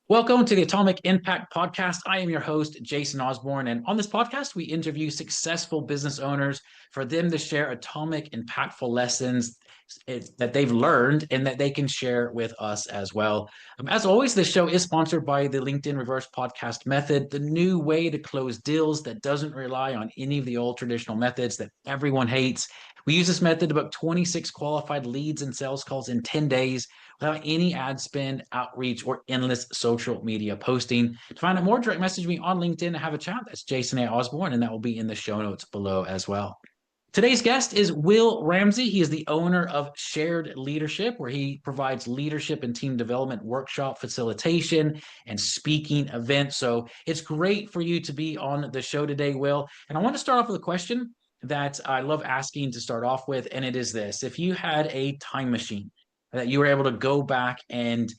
Welcome to the Atomic Impact Podcast. I am your host, Jason Osborn. And on this podcast, we interview successful business owners for them to share atomic, impactful lessons that they've learned and that they can share with us as well. As always, this show is sponsored by the LinkedIn Reverse Podcast Method, the new way to close deals that doesn't rely on any of the old traditional methods that everyone hates. We use this method to book 26 qualified leads and sales calls in 10 days without any ad spend, outreach, or endless social media posting. To find out more, direct message me on LinkedIn and have a chat. That's Jason A. Osborn, and that will be in the show notes below as well. Today's guest is Will Ramey. He is the owner of Shared Leadership, where he provides leadership and team development workshop facilitation and speaking events. So it's great for you to be on the show today, Will. And I want to start off with a question that I love asking to start off with, and it is this. If you had a time machine that you were able to go back and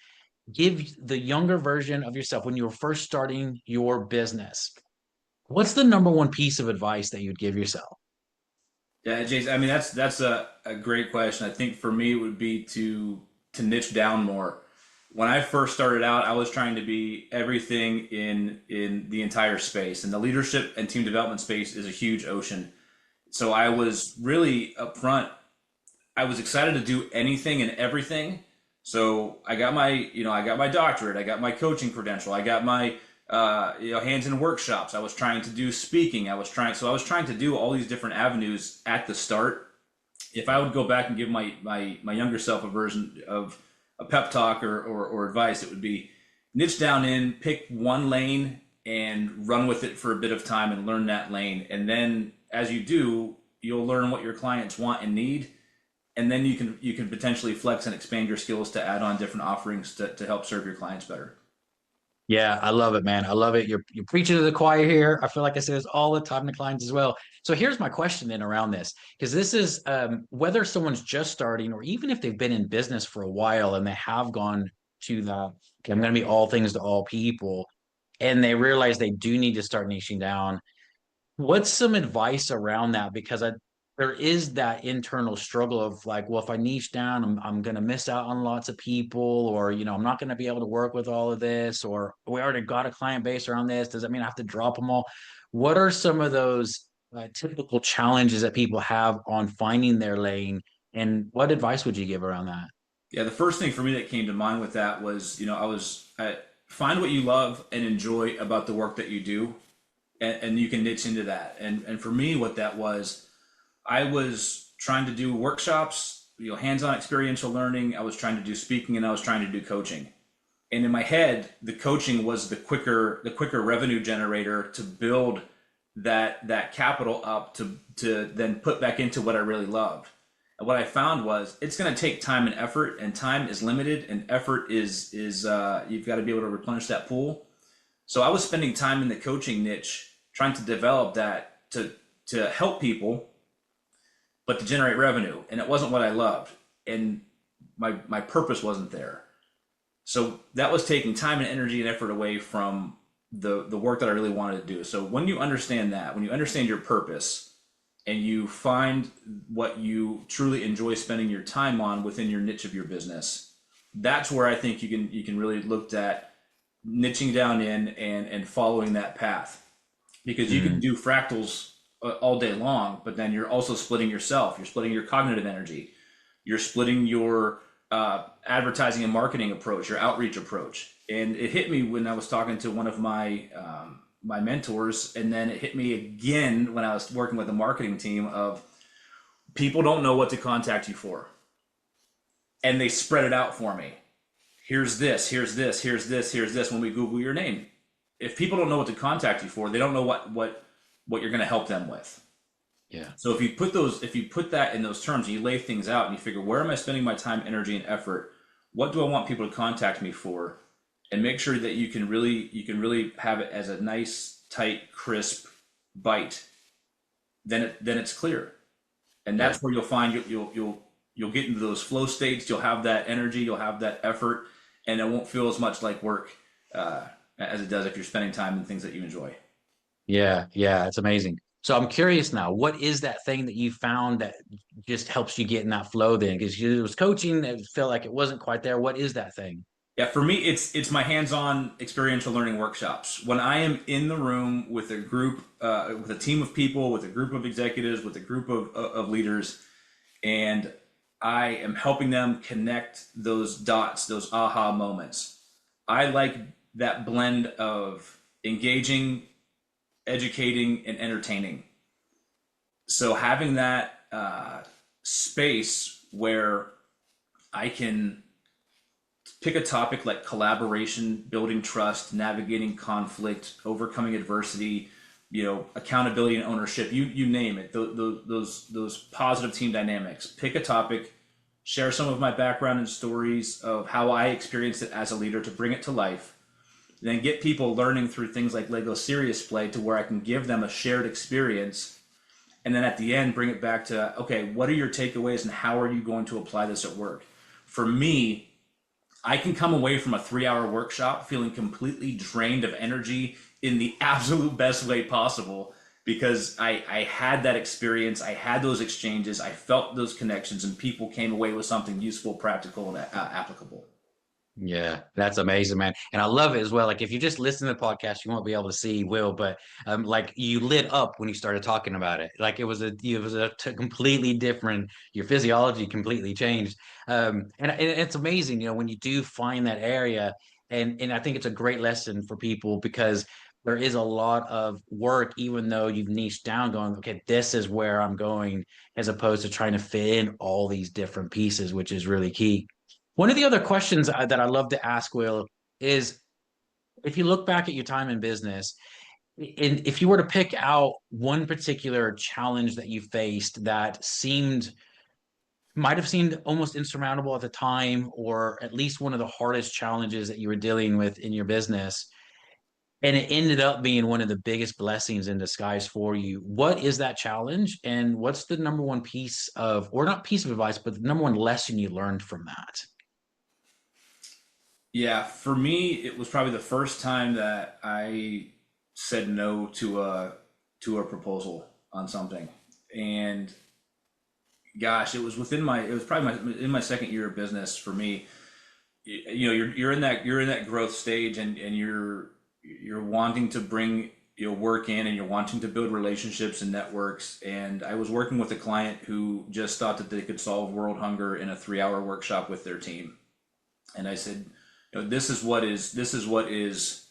give the younger version of yourself when you were first starting your business, what's the number one piece of advice that you'd give yourself? Yeah, Jason. I mean, that's a great question. I think for me, it would be to niche down more. When I first started out, I was trying to be everything in the entire space, and the leadership and team development space is a huge ocean. So I was really upfront. I was excited to do anything and everything. So I got my doctorate, I got my coaching credential, I got my hands in workshops. I was trying to do speaking. I was trying to do all these different avenues at the start. If I would go back and give my younger self a version of a pep talk or advice, it would be niche down in, pick one lane and run with it for a bit of time and learn that lane. And then as you do, you'll learn what your clients want and need. And then you can potentially flex and expand your skills to add on different offerings to help serve your clients better. Yeah, I love it, man. I love it. You're preaching to the choir here. I feel like I say this all the time to clients as well. So here's my question then around this, because this is whether someone's just starting or even if they've been in business for a while and they have gone to the, okay, I'm going to be all things to all people, and they realize they do need to start niching down. What's some advice around that? Because there is that internal struggle of like, well, if I niche down, I'm going to miss out on lots of people, or, I'm not going to be able to work with all of this, or we already got a client base around this. Does that mean I have to drop them all? What are some of those typical challenges that people have on finding their lane? And what advice would you give around that? Yeah, the first thing for me that came to mind with that was, find what you love and enjoy about the work that you do, and you can niche into that. And for me, what that was, I was trying to do workshops, hands-on experiential learning. I was trying to do speaking, and I was trying to do coaching. And in my head, the coaching was the quicker revenue generator to build that capital up to then put back into what I really loved. And what I found was it's going to take time and effort, and time is limited, and effort is you've got to be able to replenish that pool. So I was spending time in the coaching niche trying to develop that to help people, but to generate revenue, and it wasn't what I loved, and my purpose wasn't there. So that was taking time and energy and effort away from the work that I really wanted to do. So when you understand that, when you understand your purpose, and you find what you truly enjoy spending your time on within your niche of your business, that's where I think you can really look at niching down in and following that path, because you can do fractals all day long, but then you're also splitting yourself. You're splitting your cognitive energy. You're splitting your advertising and marketing approach, your outreach approach. And it hit me when I was talking to one of my mentors, and then it hit me again when I was working with the marketing team of people don't know what to contact you for, and they spread it out for me. Here's this, here's this, here's this, here's this. When we Google your name, if people don't know what to contact you for, they don't know what you're going to help them with. Yeah. So if you put that in those terms and you lay things out and you figure, where am I spending my time, energy, and effort? What do I want people to contact me for? And make sure that you can really have it as a nice, tight, crisp bite. Then it's clear, and Yeah. that's where you'll find you'll get into those flow states. You'll have that energy, you'll have that effort, and it won't feel as much like work as it does if you're spending time in things that you enjoy. Yeah. Yeah. It's amazing. So I'm curious now, what is that thing that you found that just helps you get in that flow then? Because it was coaching that felt like it wasn't quite there. What is that thing? Yeah, for me, it's my hands-on experiential learning workshops. When I am in the room with a group, with a team of people, with a group of executives, with a group of leaders, and I am helping them connect those dots, those aha moments. I like that blend of engaging, educating, and entertaining. So having that space where I can pick a topic like collaboration, building trust, navigating conflict, overcoming adversity, accountability and ownership. You name it. Those positive team dynamics. Pick a topic, share some of my background and stories of how I experienced it as a leader to bring it to life. Then get people learning through things like Lego Serious Play to where I can give them a shared experience. And then at the end, bring it back to, okay, what are your takeaways and how are you going to apply this at work? For me, I can come away from a 3-hour workshop feeling completely drained of energy in the absolute best way possible because I had that experience, I had those exchanges, I felt those connections, and people came away with something useful, practical, and applicable. Yeah, that's amazing, man. And I love it as well. Like if you just listen to the podcast, you won't be able to see Will, but like you lit up when you started talking about it. Like it was a completely different, your physiology completely changed. And it's amazing, when you do find that area, and I think it's a great lesson for people because there is a lot of work, even though you've niched down, going, okay, this is where I'm going, as opposed to trying to fit in all these different pieces, which is really key. One of the other questions that I love to ask, Will, is if you look back at your time in business, and if you were to pick out one particular challenge that you faced that might have seemed almost insurmountable at the time, or at least one of the hardest challenges that you were dealing with in your business, and it ended up being one of the biggest blessings in disguise for you. What is that challenge? And what's the number one piece of, or not piece of advice, but the number one lesson you learned from that? Yeah, for me, it was probably the first time that I said no to a proposal on something, and gosh, it was probably in my second year of business for me. You're in that growth stage, and you're wanting to bring work in, and you're wanting to build relationships and networks. And I was working with a client who just thought that they could solve world hunger in a 3-hour workshop with their team. And I said, this is what is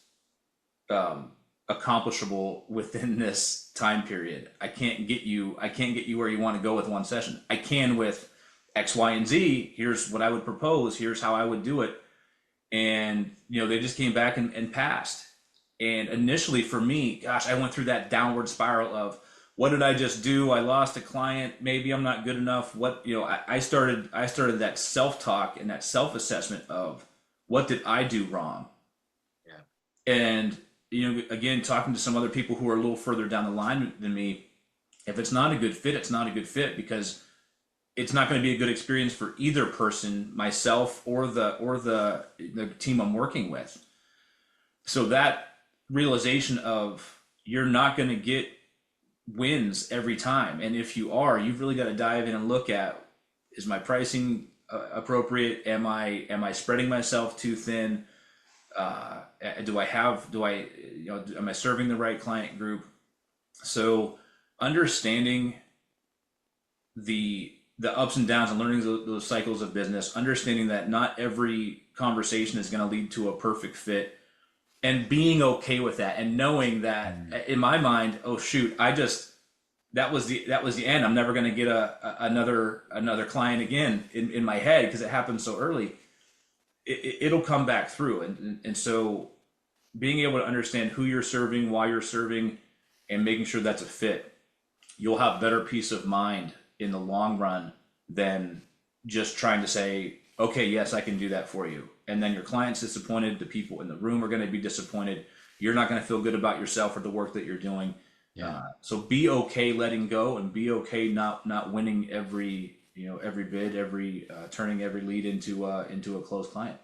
accomplishable within this time period. I can't get you where you want to go with one session. I can with X, Y, and Z. Here's what I would propose. Here's how I would do it. And they just came back and passed. And initially for me, gosh, I went through that downward spiral of what did I just do? I lost a client. Maybe I'm not good enough. I started that self-talk and that self-assessment of what did I do wrong? Yeah. And again, talking to some other people who are a little further down the line than me, if it's not a good fit, it's not a good fit because it's not going to be a good experience for either person, myself or the team I'm working with. So that realization of you're not going to get wins every time, and if you are, you've really got to dive in and look at, is my pricing appropriate? Am I spreading myself too thin? Am I serving the right client group? So understanding the ups and downs and learning those cycles of business, understanding that not every conversation is going to lead to a perfect fit, and being okay with that, and knowing that in my mind, oh shoot, that was the end. I'm never going to get another client again in my head because it happened so early. It'll come back through, and so being able to understand who you're serving, why you're serving, and making sure that's a fit, you'll have better peace of mind in the long run than just trying to say, okay, yes, I can do that for you. And then your client's disappointed, the people in the room are going to be disappointed. You're not going to feel good about yourself or the work that you're doing. Yeah. So be okay letting go, and be okay not winning every bid, every turning every lead into a closed client.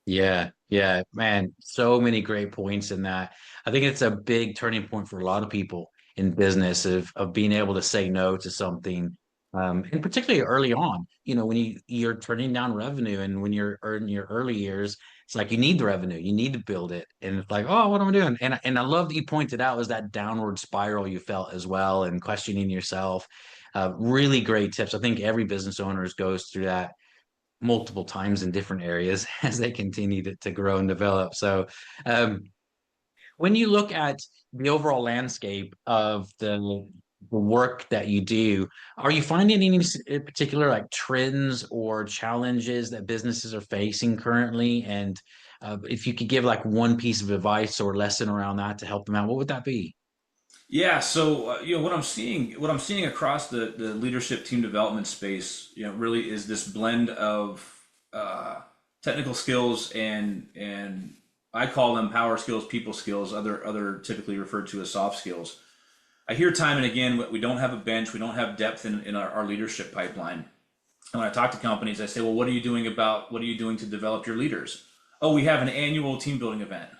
Yeah, yeah, man, so many great points in that. I think it's a big turning point for a lot of people in business of being able to say no to something. And particularly early on, when you're turning down revenue and when you're in your early years, it's like you need the revenue, you need to build it, and it's like, oh, what am I doing? And I love that you pointed out was that downward spiral you felt as well, and questioning yourself. Really great tips. I think every business owner goes through that multiple times in different areas as they continue to grow and develop. So, um, when you look at the overall landscape of the work that you do, are you finding any particular like trends or challenges that businesses are facing currently? And if you could give like one piece of advice or lesson around that to help them out, what would that be? Yeah, so what I'm seeing across the leadership team development space, really is this blend of technical skills and I call them power skills, people skills, other typically referred to as soft skills. I hear time and again we don't have a bench, we don't have depth in our leadership pipeline. And when I talk to companies, I say, well, what are you doing to develop your leaders? Oh, we have an annual team building event.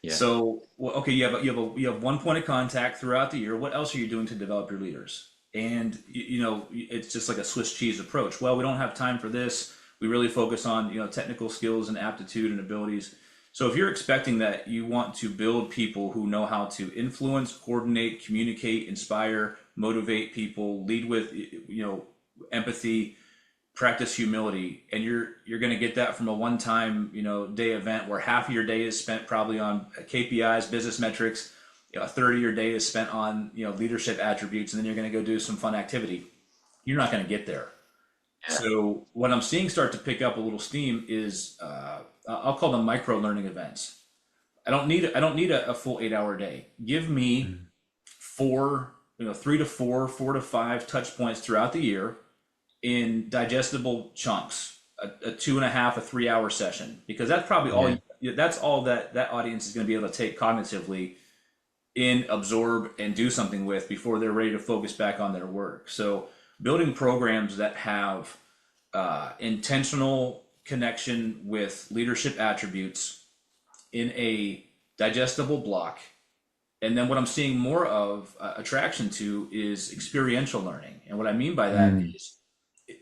Yeah. So, well, okay, you have one point of contact throughout the year. What else are you doing to develop your leaders? And it's just like a Swiss cheese approach. Well, we don't have time for this. We really focus on technical skills and aptitude and abilities. So if you're expecting that you want to build people who know how to influence, coordinate, communicate, inspire, motivate people, lead with empathy, practice humility, and you're going to get that from a one-time day event where half of your day is spent probably on KPIs, business metrics. A third of your day is spent on leadership attributes, and then you're going to go do some fun activity. You're not going to get there. Yeah. So what I'm seeing start to pick up a little steam is I'll call them micro learning events. I don't need a full 8 hour day. Give me four, 3 to 4, 4 to 5 touch points throughout the year in digestible chunks, a 2.5, a 3 hour session, because that's probably all Yeah. that's all that audience is going to be able to take cognitively in, absorb, and do something with before they're ready to focus back on their work. So building programs that have intentional connection with leadership attributes in a digestible block. And then what I'm seeing more of attraction to is experiential learning. And what I mean by that Mm. is,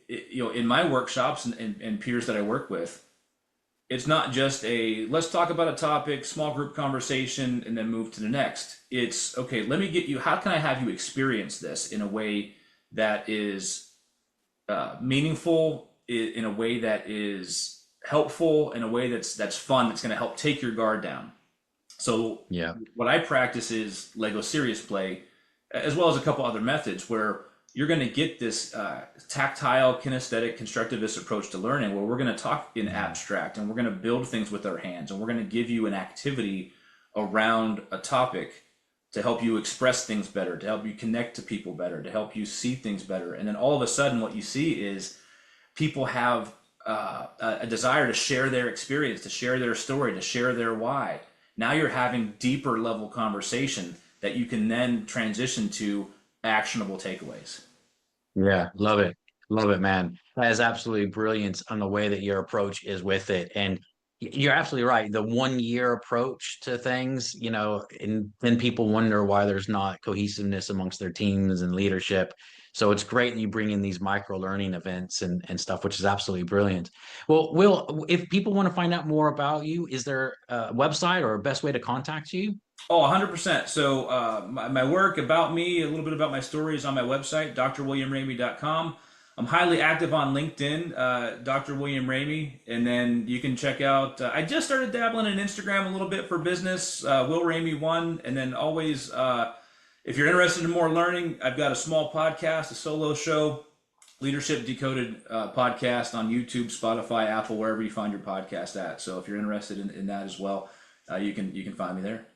in my workshops and peers that I work with, it's not just a let's talk about a topic, small group conversation, and then move to the next. It's okay, let me get you, how can I have you experience this in a way that is meaningful, in a way that is helpful, in a way that's fun, that's going to help take your guard down. So Yeah. what I practice is Lego serious play, as well as a couple other methods where you're going to get this tactile, kinesthetic, constructivist approach to learning, where we're going to talk in abstract and we're going to build things with our hands, and we're going to give you an activity around a topic to help you express things better, to help you connect to people better, to help you see things better. And then all of a sudden, what you see is people have a desire to share their experience, to share their story, to share their why. Now you're having deeper level conversation that you can then transition to actionable takeaways. Yeah, love it. Love it, man. That is absolutely brilliant on the way that your approach is with it. And you're absolutely right. The 1 year approach to things, and then people wonder why there's not cohesiveness amongst their teams and leadership. So it's great that you bring in these micro learning events and stuff, which is absolutely brilliant. Well, Will, if people want to find out more about you, is there a website or a best way to contact you? Oh, 100%. So my work, about me, a little bit about my story is on my website, drwilliamramey.com. I'm highly active on LinkedIn, Dr. William Ramey, and then you can check out. I just started dabbling in Instagram a little bit for business, Will Ramey one, and then always, if you're interested in more learning, I've got a small podcast, a solo show, Leadership Decoded podcast on YouTube, Spotify, Apple, wherever you find your podcast at. So if you're interested in that as well, you can find me there.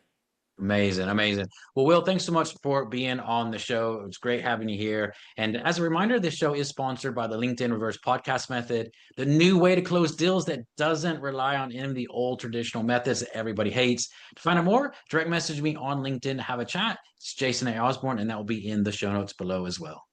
Amazing, amazing. Well, Will, thanks so much for being on the show. It was great having you here. And as a reminder, this show is sponsored by the LinkedIn Reverse Podcast Method, the new way to close deals that doesn't rely on any of the old traditional methods that everybody hates. To find out more, direct message me on LinkedIn to have a chat. It's Jason A. Osborn, and that will be in the show notes below as well.